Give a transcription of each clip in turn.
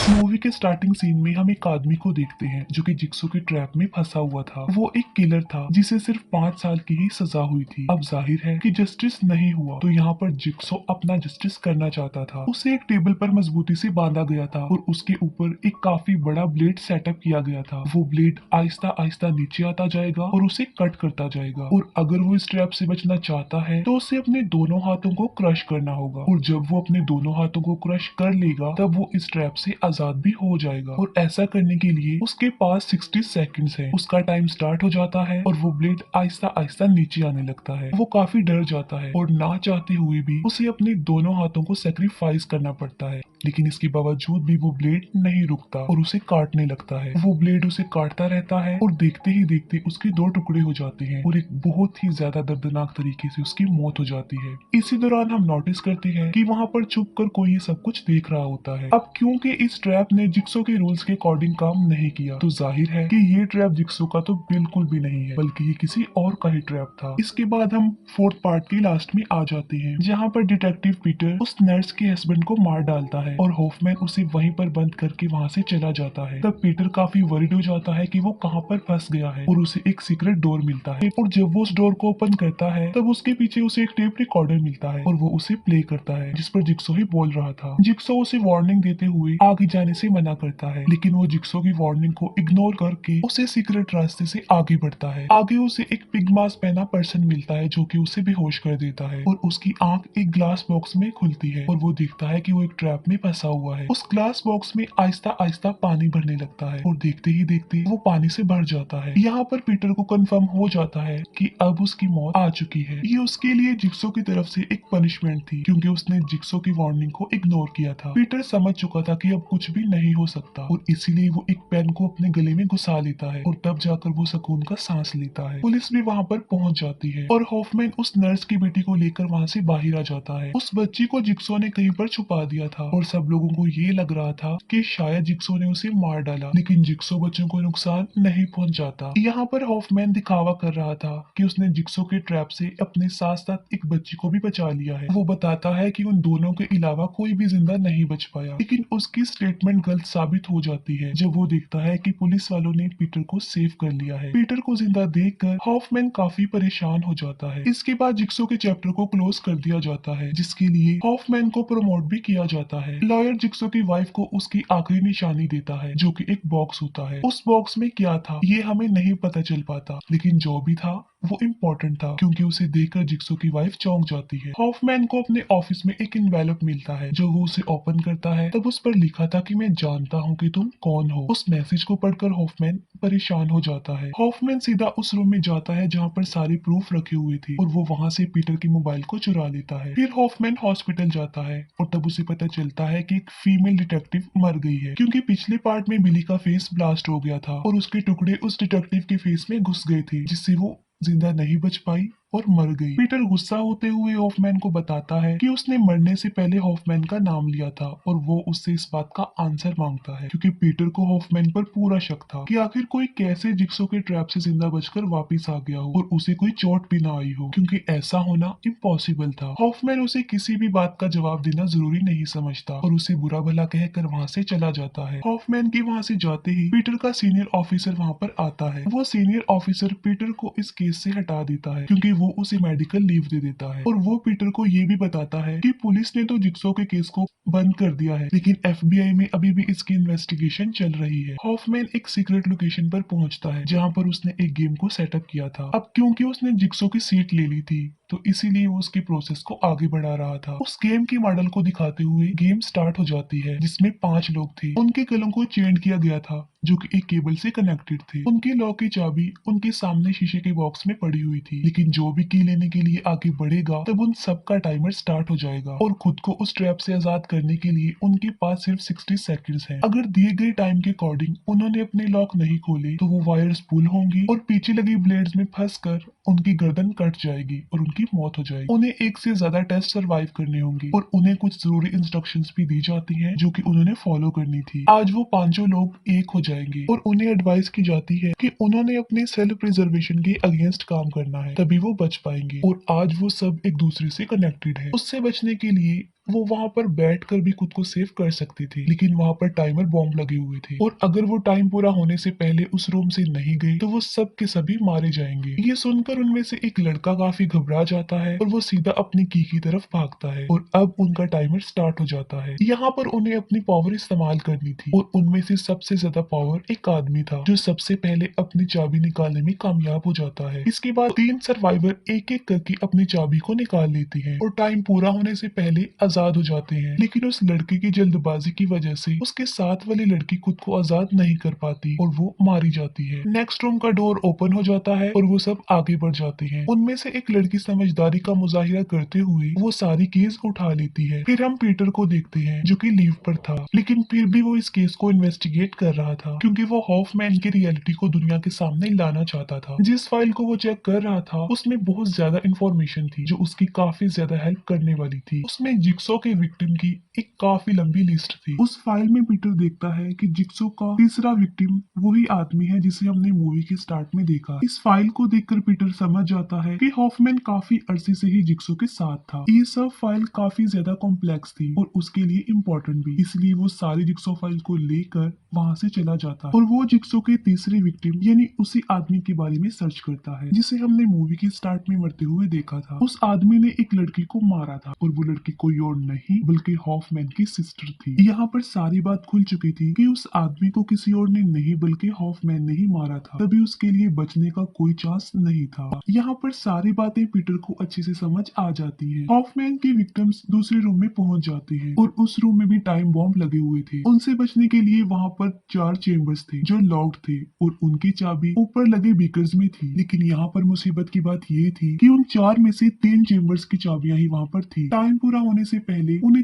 Movie के starting scene में हम एक आदमी को देखते हैं जो कि जिक्सो की ट्रैप में फंसा हुआ था। वो एक किलर था जिसे सिर्फ 5 साल की ही सजा हुई थी। अब जाहिर है कि जस्टिस नहीं हुआ, तो यहाँ पर जिक्सो अपना जस्टिस करना चाहता था। उसे एक टेबल पर मजबूती से बांधा गया था और उसके ऊपर एक काफी बड़ा ब्लेड सेटअप किया गया था। वो ब्लेड आहिस्ता आहिस्ता नीचे आता जाएगा और उसे कट करता जाएगा, और अगर वो इस ट्रैप से बचना चाहता है तो उसे अपने दोनों हाथों को क्रश करना होगा, और जब वो अपने दोनों हाथों को क्रश कर लेगा तब वो इस ट्रैप से आजाद भी हो जाएगा। और ऐसा करने के लिए उसके पास 60 सेकंड्स है। उसका टाइम स्टार्ट हो जाता है और वो ब्लेड आहिस्ता आहिस्ता नीचे आने लगता है। वो काफी डर जाता है और ना चाहते हुए भी उसे अपने दोनों हाथों को सेक्रीफाइस करना पड़ता है, लेकिन इसके बावजूद भी वो ब्लेड नहीं रुकता और उसे काटने लगता है। वो ब्लेड उसे काटता रहता है और देखते ही देखते उसके 2 टुकड़े हो जाते हैं और एक बहुत ही ज्यादा दर्दनाक तरीके से उसकी मौत हो जाती है। इसी दौरान हम नोटिस करते हैं कि वहाँ पर छुप कर कोई ये सब कुछ देख रहा होता है। अब क्योंकि इस ट्रैप ने जिक्सो के रूल्स के अकॉर्डिंग काम नहीं किया, तो जाहिर है कि ये ट्रैप जिक्सो का तो बिल्कुल भी नहीं है, बल्कि ये किसी और का ही ट्रैप था। इसके बाद हम 4th पार्ट के लास्ट में आ जाते हैं, जहाँ पर डिटेक्टिव पीटर उस नर्स के हस्बैंड को मार डालता है और हॉफमैन उसे वहीं पर बंद करके वहाँ से चला जाता है। तब पीटर काफी वरीड हो जाता है कि वो कहाँ पर फंस गया है, और उसे एक सीक्रेट डोर मिलता है, और जब वो उस डोर को ओपन करता है तब उसके पीछे उसे एक टेप रिकॉर्डर मिलता है और वो उसे प्ले करता है, जिस पर जिक्सो ही बोल रहा था। जिक्सो उसे वार्निंग देते हुए आगे जाने से मना करता है, लेकिन वो जिक्सो की वार्निंग को इग्नोर करके उसे सीक्रेट रास्ते से आगे बढ़ता है। आगे उसे एक पिग मास्क पहना पर्सन मिलता है जो कि उसे बेहोश कर देता है, और उसकी आंख एक ग्लास बॉक्स में खुलती है और वो देखता है कि वो एक ट्रैप में फंसा हुआ है। उस ग्लास बॉक्स में आहिस्ता आहिस्ता पानी भरने लगता है और देखते ही देखते वो पानी से भर जाता है। यहाँ पर पीटर को कंफर्म हो जाता है कि अब उसकी मौत आ चुकी है। ये उसके लिए जिक्सो की तरफ से एक पनिशमेंट थी, क्योंकि उसने जिक्सो की वार्निंग को इग्नोर किया था। पीटर समझ चुका था कि अब कुछ भी नहीं हो सकता, और इसीलिए वो एक पेन को अपने गले में घुसा लेता है और तब जाकर वो सुकून का सांस लेता है। पुलिस भी वहाँ पर पहुंच जाती है और हॉफमैन उस नर्स की बेटी को लेकर वहाँ से बाहर आ जाता है। उस बच्ची को जिक्सो ने कहीं पर छुपा दिया था और सब लोगों को ये लग रहा था कि शायद जिक्सो ने उसे मार डाला, लेकिन जिक्सो बच्चों को नुकसान नहीं पहुंचाता। यहाँ पर हॉफमैन दिखावा कर रहा था कि उसने जिक्सो के ट्रैप से अपने साथ साथ एक बच्ची को भी बचा लिया है। वो बताता है कि उन दोनों के अलावा कोई भी जिंदा नहीं बच पाया, लेकिन उसकी स्टेटमेंट गलत साबित हो जाती है जब वो देखता है कि पुलिस वालों ने पीटर को सेव कर लिया है। पीटर को जिंदा देखकर हॉफमैन काफी परेशान हो जाता है। इसके बाद जिक्सो के चैप्टर को क्लोज कर दिया जाता है, जिसके लिए हॉफमैन को प्रमोट भी किया जाता है। लॉयर जिक्सो की वाइफ को उसकी आखिरी निशानी देता है, जो कि एक बॉक्स होता है। उस बॉक्स में क्या था ये हमें नहीं पता चल पाता, लेकिन जो भी था वो इम्पोर्टेंट था, क्योंकि उसे देखकर जिक्सो की वाइफ चौंक जाती है। हॉफमैन को अपने ऑफिस में एक इन्वेलप मिलता है, जो वो उसे ओपन करता है तब उस पर लिखा था कि मैं जानता हूँ कि तुम कौन हो। उस मैसेज को पढ़कर हॉफमैन परेशान हो जाता है। हॉफमैन सीधा उस रूम में जाता है जहाँ पर सारे प्रूफ रखे हुए थे, और वो वहाँ से पीटर के मोबाइल को चुरा लेता है। फिर हॉफमैन हॉस्पिटल जाता है और तब उसे पता चलता है कि एक फीमेल डिटेक्टिव मर गई है, क्योंकि पिछले पार्ट में बिली का फेस ब्लास्ट हो गया था और उसके टुकड़े उस डिटेक्टिव के फेस में घुस गए थे, जिससे वो जिंदा नहीं बच पाई और मर गई। पीटर गुस्सा होते हुए हॉफमैन को बताता है कि उसने मरने से पहले हॉफमैन का नाम लिया था, और वो उससे इस बात का आंसर मांगता है, क्योंकि पीटर को हॉफमैन पर पूरा शक था कि आखिर कोई कैसे जिक्सो के ट्रैप से जिंदा बचकर वापस आ गया हो और उसे कोई चोट भी ना आई हो, क्योंकि ऐसा होना इम्पॉसिबल था। हॉफमैन उसे किसी भी बात का जवाब देना जरूरी नहीं समझता और उसे बुरा भला कहकर वहाँ से चला जाता है। हॉफमैन के वहाँ से जाते ही पीटर का सीनियर ऑफिसर वहाँ पर आता है। वो सीनियर ऑफिसर पीटर को इस केस से हटा देता है, क्योंकि वो उसे मेडिकल लीव दे देता है, और वो पीटर को ये भी बताता है कि पुलिस ने तो जिक्सो के केस को बंद कर दिया है, लेकिन एफबीआई में अभी भी इसकी इन्वेस्टिगेशन चल रही है। हॉफमैन एक सीक्रेट लोकेशन पर पहुंचता है जहां पर उसने एक गेम को सेटअप किया था। अब क्योंकि उसने जिक्सो की सीट ले ली थी, तो इसीलिए वो उसकी प्रोसेस को आगे बढ़ा रहा था। उस गेम की मॉडल को दिखाते हुए गेम स्टार्ट हो जाती है, जिसमें 5 लोग थे। उनके गलों को चेंड किया गया था, जो कि एक केबल से कनेक्टेड थे। उनके लॉक की चाबी उनके सामने शीशे के बॉक्स में पड़ी हुई थी, लेकिन जो भी की लेने के लिए आगे बढ़ेगा तब उन सबका टाइमर स्टार्ट हो जाएगा, और खुद को उस ट्रैप से आजाद करने के लिए उनके पास सिर्फ 60 सेकंड्स हैं। अगर दिए गए टाइम के अकॉर्डिंग उन्होंने अपने लॉक नहीं खोले तो वो वायर्स पुल होंगी और पीछे लगी ब्लेड्स में फंसकर उनकी गर्दन कट जाएगी और उनकी मौत हो जाएगी। उन्हें एक से ज्यादा टेस्ट सर्वाइव करने होंगे, और उन्हें कुछ जरूरी इंस्ट्रक्शंस भी दी जाती हैं जो कि उन्होंने फॉलो करनी थी। आज वो पांचों लोग एक हो जाएंगे और उन्हें एडवाइस की जाती है कि उन्होंने अपने सेल्फ प्रिजर्वेशन के अगेंस्ट काम करना है, तभी वो बच पाएंगे। और आज वो सब एक दूसरे से कनेक्टेड है। उससे बचने के लिए वो वहां पर बैठकर भी खुद को सेव कर सकती थी, लेकिन वहां पर टाइमर बॉम्ब लगे हुए थे और अगर वो टाइम पूरा होने से पहले उस रूम से नहीं गई तो वो सब के सभी मारे जाएंगे। ये सुनकर उनमें से एक लड़का काफी घबरा जाता है और वो सीधा अपनी की तरफ भागता है और अब उनका टाइमर स्टार्ट हो जाता है। यहाँ पर उन्हें अपनी पावर इस्तेमाल करनी थी और उनमें से सबसे ज्यादा पावर एक आदमी था जो सबसे पहले अपनी चाबी निकालने में कामयाब हो जाता है। इसके बाद 3 सर्वाइवर एक एक करके अपनी चाबी को निकाल लेते हैं और टाइम पूरा होने से पहले आजाद हो जाते हैं, लेकिन उस लड़के की जल्दबाजी की वजह से उसके साथ वाली लड़की खुद को आजाद नहीं कर पाती और वो मारी जाती है। नेक्स्ट रूम का डोर ओपन हो जाता है और वो सब आगे बढ़ जाते हैं। उनमें से एक लड़की समझदारी का मुजाहिरा करते हुए वो सारी केस उठा लेती है। फिर हम पीटर को देखते हैं जो कि लीव पर था, लेकिन फिर भी वो इस केस को इन्वेस्टिगेट कर रहा था क्योंकि वो हॉफमैन की रियलिटी को दुनिया के सामने लाना चाहता था। जिस फाइल को वो चेक कर रहा था उसमें बहुत ज्यादा इंफॉर्मेशन थी जो उसकी काफी ज्यादा हेल्प करने वाली थी। उसमें जिक्सो के विक्टिम की एक काफी लंबी लिस्ट थी। उस फाइल में पीटर देखता है कि जिक्सो का तीसरा विक्टिम वही आदमी है जिसे हमने मूवी के स्टार्ट में देखा। इस फाइल को देखकर पीटर समझ जाता है कि हॉफमैन काफी अरसे से ही जिक्सो के साथ था। ये सब फाइल काफी ज्यादा कॉम्प्लेक्स थी और उसके लिए इम्पोर्टेंट भी, इसलिए वो सारी जिक्सो फाइल को लेकर वहां से चला जाता है और वो जिक्सो के तीसरे विक्टिम यानी उसी आदमी के बारे में सर्च करता है जिसे हमने मूवी के स्टार्ट में मरते हुए देखा था। उस आदमी ने एक लड़की को मारा था और वो लड़की कोई और नहीं बल्कि हॉफमैन की सिस्टर थी। यहाँ पर सारी बात खुल चुकी थी कि उस आदमी को किसी और ने नहीं बल्कि हॉफमैन ने ही मारा था, तभी उसके लिए बचने का कोई चांस नहीं था। यहाँ पर सारी बातें पीटर को अच्छे से समझ आ जाती है। हॉफमैन के विक्टिम्स दूसरे रूम में पहुंच जाते हैं और उस रूम में भी टाइम बॉम्ब लगे हुए थे। उनसे बचने के लिए वहाँ पर 4 चेम्बर्स थे जो लॉक्ड थे और उनकी चाबी ऊपर लगे बीकर्स में थी, लेकिन यहाँ पर मुसीबत की बात ये थी कि उन 4 में से 3 चेम्बर्स की चाबियां ही वहाँ पर थी। टाइम पूरा होने से पहले उन्हें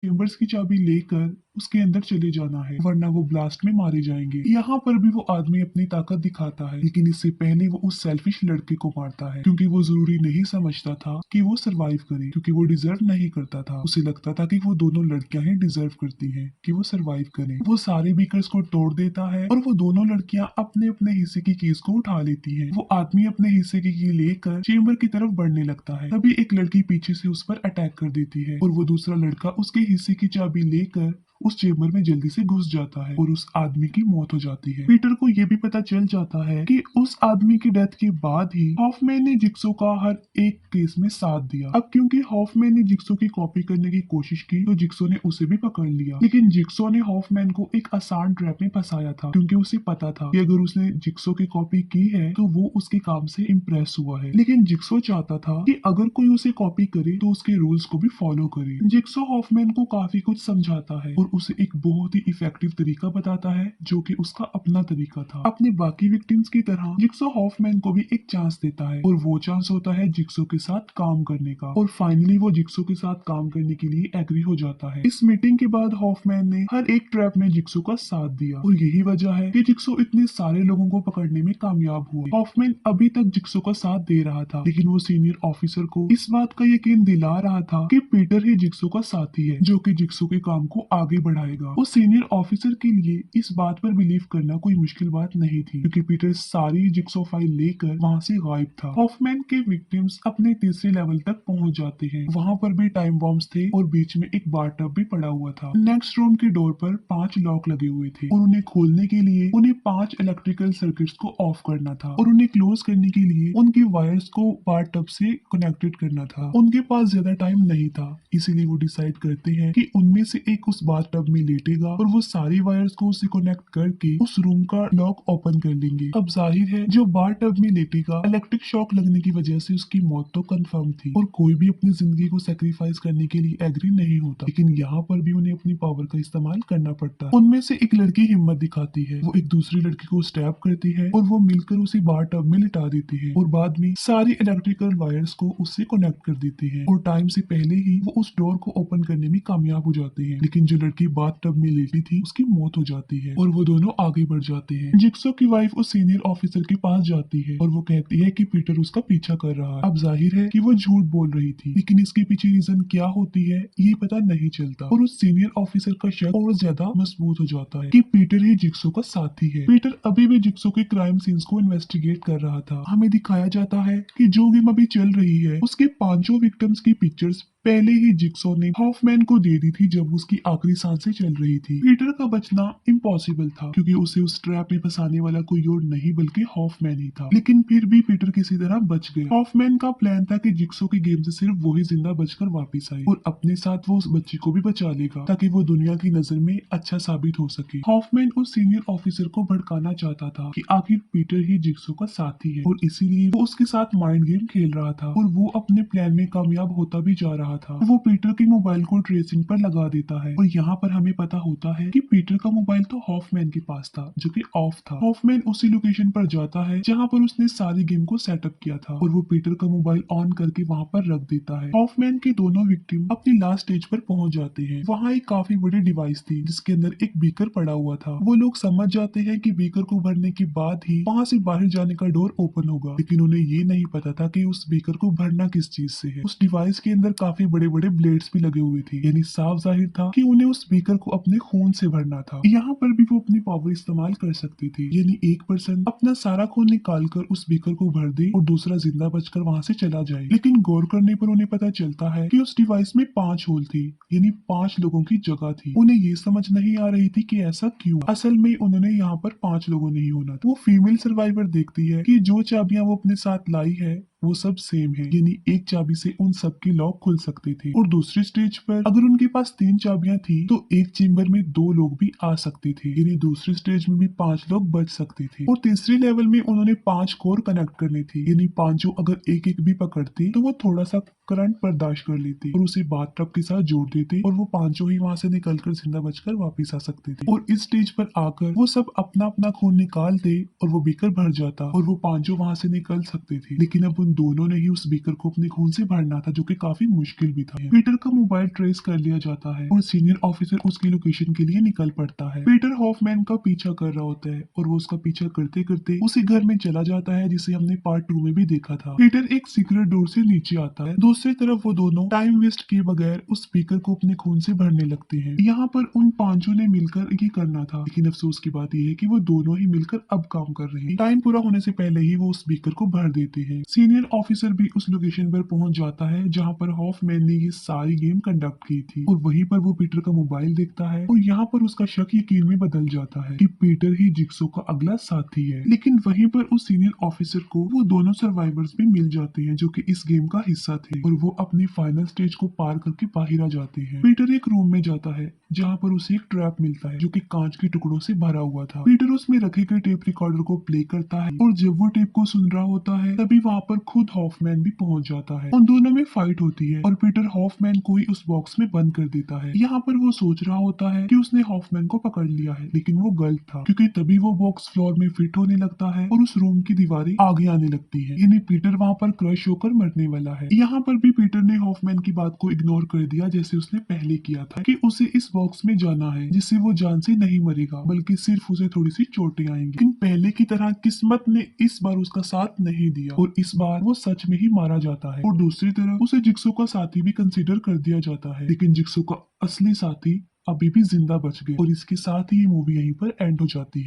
चेम्बर्स की चाबी लेकर उसके अंदर चले जाना है वरना वो ब्लास्ट में मारे जाएंगे। यहाँ पर भी वो आदमी अपनी ताकत दिखाता है, लेकिन इससे पहले वो उस सेल्फिश लड़के को मारता है क्योंकि वो जरूरी नहीं समझता था कि वो सरवाइव करे, क्योंकि वो डिजर्व नहीं करता था। उसे लगता था कि वो दोनों लड़कियां ही डिजर्व करती हैं कि वो सरवाइव करें। वो सारे बीकर्स को तोड़ देता है और वो दोनों लड़कियां अपने अपने हिस्से की कीज को उठा लेती है। वो आदमी अपने हिस्से की की लेकर चेम्बर की तरफ बढ़ने लगता है, तभी एक लड़की पीछे से उस पर अटैक कर देती है और वो दूसरा लड़का उसके हिस्से की चाबी लेकर उस चेम्बर में जल्दी से घुस जाता है और उस आदमी की मौत हो जाती है। पीटर को ये भी पता चल जाता है कि उस आदमी की डेथ के बाद ही हॉफमैन ने जिक्सो का हर एक केस में साथ दिया। अब क्योंकि हॉफमैन ने जिक्सो की कॉपी करने की कोशिश की तो जिक्सो ने उसे भी पकड़ लिया, लेकिन जिक्सो ने हॉफमैन को एक आसान ट्रैप में फंसाया था क्योंकि उसे पता था कि अगर उसने जिक्सो की कॉपी की है तो वो उसके काम से इम्प्रेस हुआ है। लेकिन जिक्सो चाहता था कि अगर कोई उसे कॉपी करे तो उसके रूल्स को भी फॉलो करे। जिक्सो हॉफमैन को काफी कुछ समझाता है और उसे एक बहुत ही इफेक्टिव तरीका बताता है जो कि उसका अपना तरीका था। अपने बाकी विक्टिम्स की तरह जिक्सो हॉफमैन को भी एक चांस देता है और वो चांस होता है जिक्सो के साथ काम करने का और फाइनली वो जिक्सो के साथ काम करने के लिए एग्री हो जाता है। इस मीटिंग के बाद हॉफमैन ने हर एक ट्रैप में जिक्सो का साथ दिया और यही वजह है कि जिक्सो इतने सारे लोगों को पकड़ने में कामयाब हुए। हॉफमैन अभी तक जिक्सो का साथ दे रहा था, लेकिन वो सीनियर ऑफिसर को इस बात का यकीन दिला रहा था कि पीटर ही जिक्सो का साथी है जो कि जिक्सो के काम को आगे बढ़ाएगा। उस सीनियर ऑफिसर के लिए इस बात पर बिलीव करना कोई मुश्किल बात नहीं थी क्योंकि पीटर सारी जिक्सो फाइल लेकर वहां से गायब था। हॉफमैन के विक्टिम्स अपने तीसरे लेवल तक पहुंच जाते हैं। वहां पर भी टाइम बॉम्ब्स थे और बीच में एक बार टब भी पड़ा हुआ था। नेक्स्ट रूम के डोर पर 5 लॉक लगे हुए थे और उन्हें खोलने के लिए उन्हें 5 इलेक्ट्रिकल सर्किट्स को ऑफ करना था और उन्हें क्लोज करने के लिए उनकी वायर्स को बार टब से कनेक्टेड करना था। उनके पास ज्यादा टाइम नहीं था, इसीलिए वो डिसाइड करते हैं कि उनमें से एक उस बार टब में लेटेगा और वो सारी वायर्स को उससे कनेक्ट करके उस रूम का लॉक ओपन कर लेंगे। अब जाहिर है जो बार टब में लेटेगा इलेक्ट्रिक शॉक लगने की वजह से उसकी मौत तो कंफर्म थी और कोई भी अपनी जिंदगी को सेक्रीफाइस करने के लिए एग्री नहीं होता, लेकिन यहाँ पर भी उन्हें अपनी पावर का इस्तेमाल करना पड़ता है। उनमें से एक लड़की हिम्मत दिखाती है, वो एक दूसरी लड़की को स्टैप करती है और वो मिलकर उसे बार टब में लिटा देती है और बाद में सारी इलेक्ट्रिकल वायर्स को उससे कनेक्ट कर देती है और टाइम से पहले ही वो उस डोर को ओपन करने में कामयाब हो जाते हैं। लेकिन जो लड़की बाथ टब में लेटी थी उसकी मौत हो जाती है और वो दोनों आगे बढ़ जाते हैं। जिक्सो की वाइफ उस सीनियर ऑफिसर के पास जाती है और वो कहती है कि पीटर उसका पीछा कर रहा है। अब जाहिर है कि वो झूठ बोल रही थी, लेकिन इसके पीछे रीजन क्या होती है ये पता नहीं चलता और उस सीनियर ऑफिसर का शक और ज्यादा मजबूत हो जाता है कि पीटर ही जिक्सो का साथी है। पीटर अभी भी जिक्सो के क्राइम सीन्स को इन्वेस्टिगेट कर रहा था। हमें दिखाया जाता है कि जो गेम अभी चल रही है उसके 5 विक्टिम्स की पिक्चर्स पहले ही जिक्सो ने हॉफमैन को दे दी थी जब उसकी आखिरी सांसें चल रही थी। पीटर का बचना इम्पॉसिबल था क्योंकि उसे उस ट्रैप में फंसाने वाला कोई और नहीं बल्कि हॉफमैन ही था। लेकिन फिर भी पीटर किसी तरह बच गया। हॉफमैन का प्लान था कि जिक्सो की गेम से सिर्फ वो ही जिंदा बचकर वापस आए और अपने साथ वो उस बच्ची को भी बचा लेगा ताकि वो दुनिया की नजर में अच्छा साबित हो सके। हॉफमैन उस सीनियर ऑफिसर को भड़काना चाहता था कि आखिर पीटर ही जिक्सो का साथी है और इसीलिए वो उसके साथ माइंड गेम खेल रहा था और वो अपने प्लान में कामयाब होता भी जा रहा था। वो पीटर के मोबाइल को ट्रेसिंग पर लगा देता है और यहाँ पर हमें पता होता है कि पीटर का मोबाइल तो हॉफमैन के पास था जो कि ऑफ था। हॉफमैन उसी लोकेशन पर जाता है जहाँ पर उसने सारी गेम को सेटअप किया था और वो पीटर का मोबाइल ऑन करके वहाँ पर रख देता है। हॉफमैन के दोनों विक्टिम अपनी लास्ट स्टेज पर पहुंच जाते हैं। वहाँ एक काफी बड़ी डिवाइस थी जिसके अंदर एक बीकर पड़ा हुआ था। वो लोग समझ जाते हैं कि बीकर को भरने के बाद ही वहाँ से बाहर जाने का डोर ओपन होगा, लेकिन उन्हें ये नहीं पता था कि उस बीकर को भरना किस चीज से है। उस डिवाइस के अंदर काफी बड़े बड़े ब्लेड्स भी लगे हुए थे, यानी साफ जाहिर था कि उन्हें उस बीकर को अपने खून से भरना था। यहाँ पर भी वो अपनी पावर इस्तेमाल कर सकती थी, यानी एक पर्सन अपना सारा खून निकाल कर उस बीकर को भर दे और दूसरा जिंदा बचकर वहाँ से चला जाए। लेकिन गौर करने पर उन्हें पता चलता है कि उस डिवाइस में 5 होल थी, यानी 5 लोगों की जगह थी। उन्हें ये समझ नहीं आ रही थी कि ऐसा क्यों। असल में उन्होंने यहाँ पर 5 लोगों नहीं होना था। वो फीमेल सर्वाइवर देखती है कि जो चाबियां वो अपने साथ लाई है वो सब सेम है, यानी एक चाबी से उन सब के लॉक खुल सकते थे। और दूसरी स्टेज पर अगर उनके पास 3 चाबियां थी तो एक चेम्बर में 2 लोग भी आ सकते थे, यानी दूसरी स्टेज में भी 5 लोग बच सकते थे। और तीसरे लेवल में उन्होंने 5 कोर कनेक्ट करने थे, यानी पांचों अगर एक एक भी पकड़ते तो वो थोड़ा सा करंट बर्दाश्त कर लेते और उसे बाथटब के साथ जोड़ देते और वो पांचों ही वहां से निकलकर जिंदा बचकर वापस आ सकते थे। और इस स्टेज पर आकर वो सब अपना अपना खून निकालते और वो बीकर भर जाता और वो पांचों वहां से निकल सकते थे। लेकिन अब उन दोनों ने ही उस बीकर को अपने खून से भरना था, जो कि काफी मुश्किल भी था। पीटर का मोबाइल ट्रेस कर लिया जाता है और सीनियर ऑफिसर उसकी लोकेशन के लिए निकल पड़ता है। पीटर हॉफमैन का पीछा कर रहा होता है और वो उसका पीछा करते करते उसी घर में चला जाता है जिसे हमने पार्ट 2 में भी देखा था। पीटर एक सीक्रेट डोर से नीचे आता है। दूसरी तरफ वो दोनों टाइम वेस्ट किए बगैर उस स्पीकर को अपने खून से भरने लगते हैं। यहाँ पर उन पांचों ने मिलकर ये करना था, लेकिन अफसोस की बात यह है कि वो दोनों ही मिलकर अब काम कर रहे हैं। टाइम पूरा होने से पहले ही वो उस स्पीकर को भर देते हैं। सीनियर ऑफिसर भी उस लोकेशन पर पहुंच जाता है जहाँ पर हॉफमैन ने ये सारी गेम कंडक्ट की थी और वहीं पर वो पीटर का मोबाइल देखता है और यहाँ पर उसका शक यकीन में बदल जाता है कि पीटर ही जिक्सो का अगला साथी है। लेकिन वहीं पर उस सीनियर ऑफिसर को वो दोनों सर्वाइवर्स भी मिल जाते हैं जो कि इस गेम का हिस्सा थे और वो अपनी फाइनल स्टेज को पार करके बाहर आ जाते हैं। पीटर एक रूम में जाता है जहाँ पर उसे एक ट्रैप मिलता है जो कि कांच के टुकड़ों से भरा हुआ था। पीटर उसमें रखे गए टेप रिकॉर्डर को प्ले करता है और जब वो टेप को सुन रहा होता है तभी वहाँ पर खुद हॉफमैन भी पहुंच जाता है। उन दोनों में फाइट होती है और पीटर हॉफमैन को ही उस बॉक्स में बंद कर देता है। यहाँ पर वो सोच रहा होता है कि उसने हॉफमैन को पकड़ लिया है, लेकिन वो गलत था क्योंकि तभी वो बॉक्स फ्लोर में फिट होने लगता है और उस रूम की दीवारें आगे आने लगती है, यानी पीटर वहाँ पर क्रश होकर मरने वाला है। यहाँ पर भी पीटर ने हॉफमैन की बात को इग्नोर कर दिया जैसे उसने पहले किया था कि उसे इस बॉक्स में जाना है जिससे वो जान से नहीं मरेगा बल्कि सिर्फ उसे थोड़ी सी चोटें आएंगी। लेकिन पहले की तरह किस्मत ने इस बार उसका साथ नहीं दिया और इस बार वो सच में ही मारा जाता है। और दूसरी तरफ उसे जिक्सो का साथी भी कंसीडर कर दिया जाता है, लेकिन जिक्सो का असली साथी अभी भी जिंदा बच गए और इसके साथ ही ये मूवी यहीं पर एंड हो जाती है।